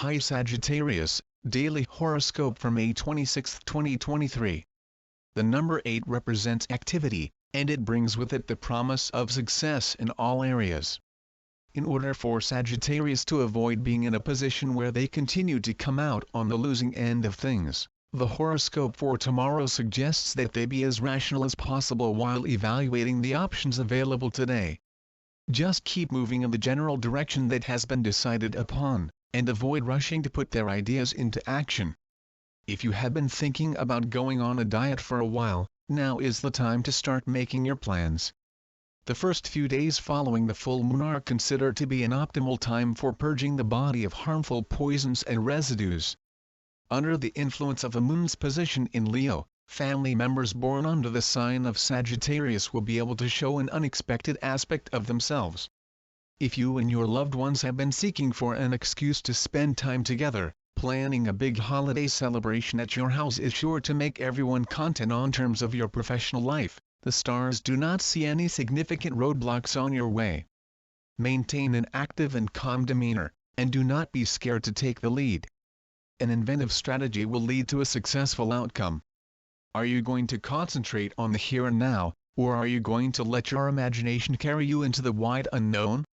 Hi Sagittarius, Daily Horoscope for May 26, 2023. The number 8 represents activity, and it brings with it the promise of success in all areas. In order for Sagittarius to avoid being in a position where they continue to come out on the losing end of things, the horoscope for tomorrow suggests that they be as rational as possible while evaluating the options available today. Just keep moving in the general direction that has been decided upon, and avoid rushing to put their ideas into action. If you have been thinking about going on a diet for a while, now is the time to start making your plans. The first few days following the full moon are considered to be an optimal time for purging the body of harmful poisons and residues. Under the influence of the moon's position in Leo, family members born under the sign of Sagittarius will be able to show an unexpected aspect of themselves. If you and your loved ones have been seeking for an excuse to spend time together, planning a big holiday celebration at your house is sure to make everyone content. On terms of your professional life, the stars do not see any significant roadblocks on your way. Maintain an active and calm demeanor, and do not be scared to take the lead. An inventive strategy will lead to a successful outcome. Are you going to concentrate on the here and now, or are you going to let your imagination carry you into the wide unknown?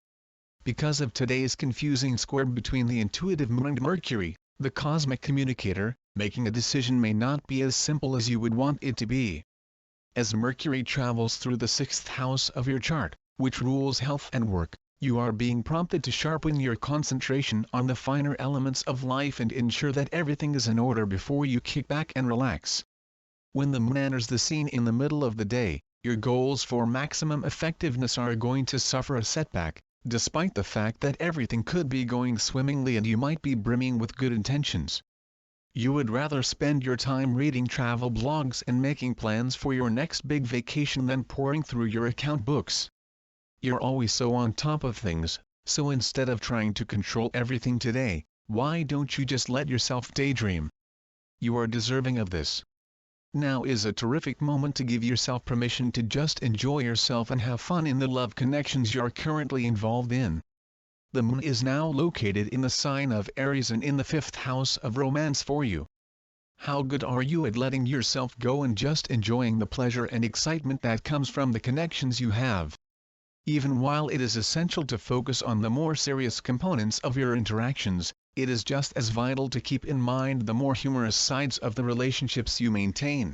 Because of today's confusing square between the intuitive moon and Mercury, the cosmic communicator, making a decision may not be as simple as you would want it to be. As Mercury travels through the 6th house of your chart, which rules health and work, you are being prompted to sharpen your concentration on the finer elements of life and ensure that everything is in order before you kick back and relax. When the moon enters the scene in the middle of the day, your goals for maximum effectiveness are going to suffer a setback, despite the fact that everything could be going swimmingly and you might be brimming with good intentions. You would rather spend your time reading travel blogs and making plans for your next big vacation than pouring through your account books. You're always so on top of things, so instead of trying to control everything today, why don't you just let yourself daydream? You are deserving of this. Now is a terrific moment to give yourself permission to just enjoy yourself and have fun in the love connections you're currently involved in. The moon is now located in the sign of Aries and in the 5th house of romance for you. How good are you at letting yourself go and just enjoying the pleasure and excitement that comes from the connections you have? Even while it is essential to focus on the more serious components of your interactions, it is just as vital to keep in mind the more humorous sides of the relationships you maintain.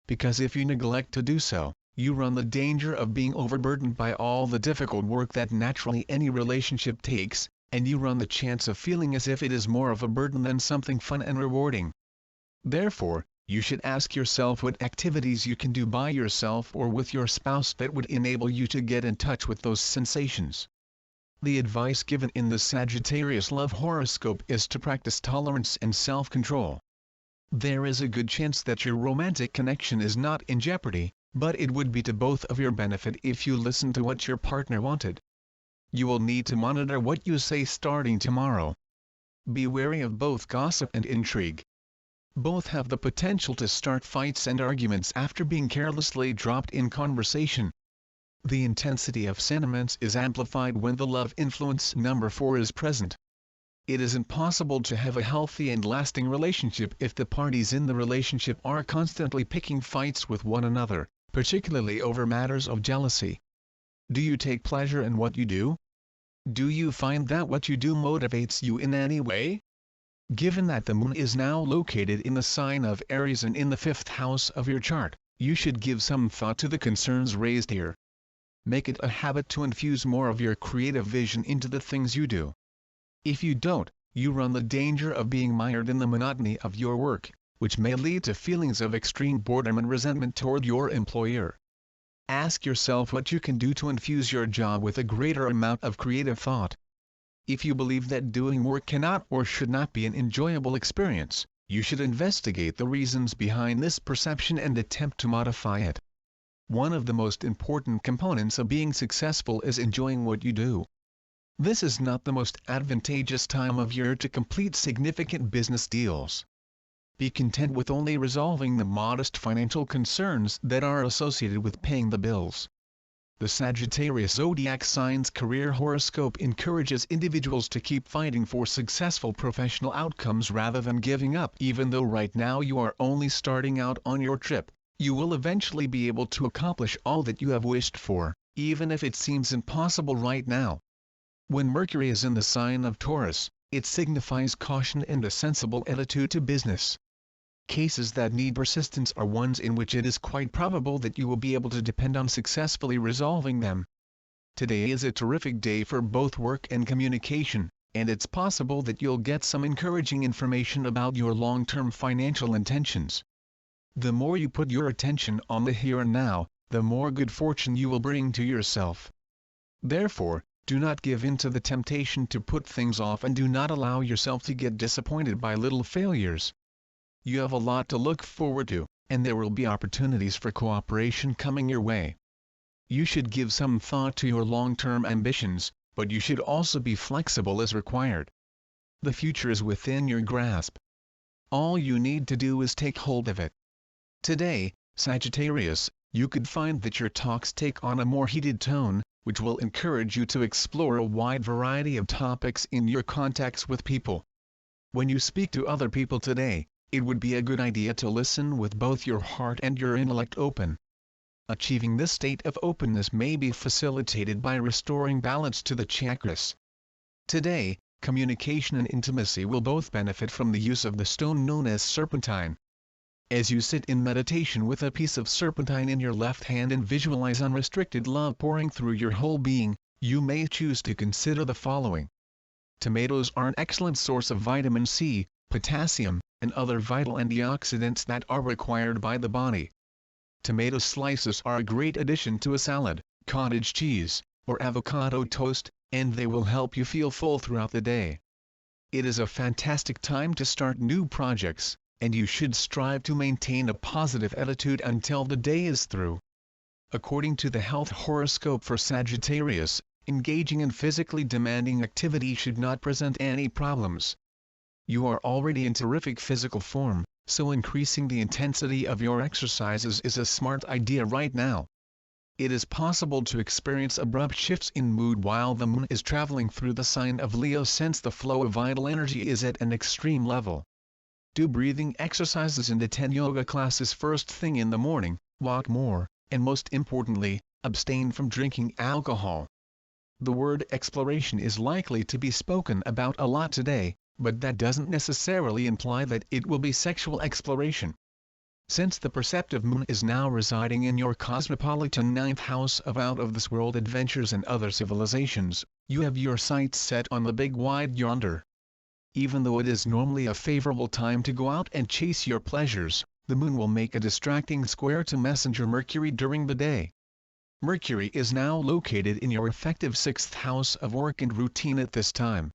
Because if you neglect to do so, you run the danger of being overburdened by all the difficult work that naturally any relationship takes, and you run the chance of feeling as if it is more of a burden than something fun and rewarding. Therefore, you should ask yourself what activities you can do by yourself or with your spouse that would enable you to get in touch with those sensations. The advice given in the Sagittarius love horoscope is to practice tolerance and self-control. There is a good chance that your romantic connection is not in jeopardy, but it would be to both of your benefit if you listen to what your partner wanted. You will need to monitor what you say starting tomorrow. Be wary of both gossip and intrigue. Both have the potential to start fights and arguments after being carelessly dropped in conversation. The intensity of sentiments is amplified when the love influence number 4 is present. It is impossible to have a healthy and lasting relationship if the parties in the relationship are constantly picking fights with one another, particularly over matters of jealousy. Do you take pleasure in what you do? Do you find that what you do motivates you in any way? Given that the moon is now located in the sign of Aries and in the 5th house of your chart, you should give some thought to the concerns raised here. Make it a habit to infuse more of your creative vision into the things you do. If you don't, you run the danger of being mired in the monotony of your work, which may lead to feelings of extreme boredom and resentment toward your employer. Ask yourself what you can do to infuse your job with a greater amount of creative thought. If you believe that doing work cannot or should not be an enjoyable experience, you should investigate the reasons behind this perception and attempt to modify it. One of the most important components of being successful is enjoying what you do. This is not the most advantageous time of year to complete significant business deals. Be content with only resolving the modest financial concerns that are associated with paying the bills. The Sagittarius zodiac sign's career horoscope encourages individuals to keep fighting for successful professional outcomes rather than giving up. Even though right now you are only starting out on your trip, you will eventually be able to accomplish all that you have wished for, even if it seems impossible right now. When Mercury is in the sign of Taurus, it signifies caution and a sensible attitude to business. Cases that need persistence are ones in which it is quite probable that you will be able to depend on successfully resolving them. Today is a terrific day for both work and communication, and it's possible that you'll get some encouraging information about your long-term financial intentions. The more you put your attention on the here and now, the more good fortune you will bring to yourself. Therefore, do not give in to the temptation to put things off and do not allow yourself to get disappointed by little failures. You have a lot to look forward to, and there will be opportunities for cooperation coming your way. You should give some thought to your long-term ambitions, but you should also be flexible as required. The future is within your grasp. All you need to do is take hold of it. Today, Sagittarius, you could find that your talks take on a more heated tone, which will encourage you to explore a wide variety of topics in your contacts with people. When you speak to other people today, it would be a good idea to listen with both your heart and your intellect open. Achieving this state of openness may be facilitated by restoring balance to the chakras. Today, communication and intimacy will both benefit from the use of the stone known as serpentine. As you sit in meditation with a piece of serpentine in your left hand and visualize unrestricted love pouring through your whole being, you may choose to consider the following. Tomatoes are an excellent source of vitamin C, potassium, and other vital antioxidants that are required by the body. Tomato slices are a great addition to a salad, cottage cheese, or avocado toast, and they will help you feel full throughout the day. It is a fantastic time to start new projects, and you should strive to maintain a positive attitude until the day is through. According to the health horoscope for Sagittarius, engaging in physically demanding activity should not present any problems. You are already in terrific physical form, so increasing the intensity of your exercises is a smart idea right now. It is possible to experience abrupt shifts in mood while the moon is traveling through the sign of Leo, since the flow of vital energy is at an extreme level. Do breathing exercises and attend yoga classes first thing in the morning, walk more, and most importantly, abstain from drinking alcohol. The word exploration is likely to be spoken about a lot today, but that doesn't necessarily imply that it will be sexual exploration. Since the perceptive moon is now residing in your cosmopolitan 9th house of out-of-this-world adventures and other civilizations, you have your sights set on the big wide yonder. Even though it is normally a favorable time to go out and chase your pleasures, the moon will make a distracting square to Messenger Mercury during the day. Mercury is now located in your effective 6th house of work and routine at this time.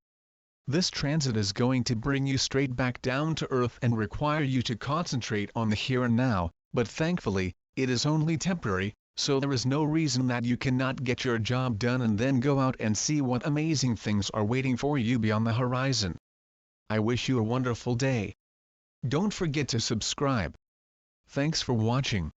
This transit is going to bring you straight back down to earth and require you to concentrate on the here and now, but thankfully, it is only temporary, so there is no reason that you cannot get your job done and then go out and see what amazing things are waiting for you beyond the horizon. I wish you a wonderful day. Don't forget to subscribe. Thanks for watching.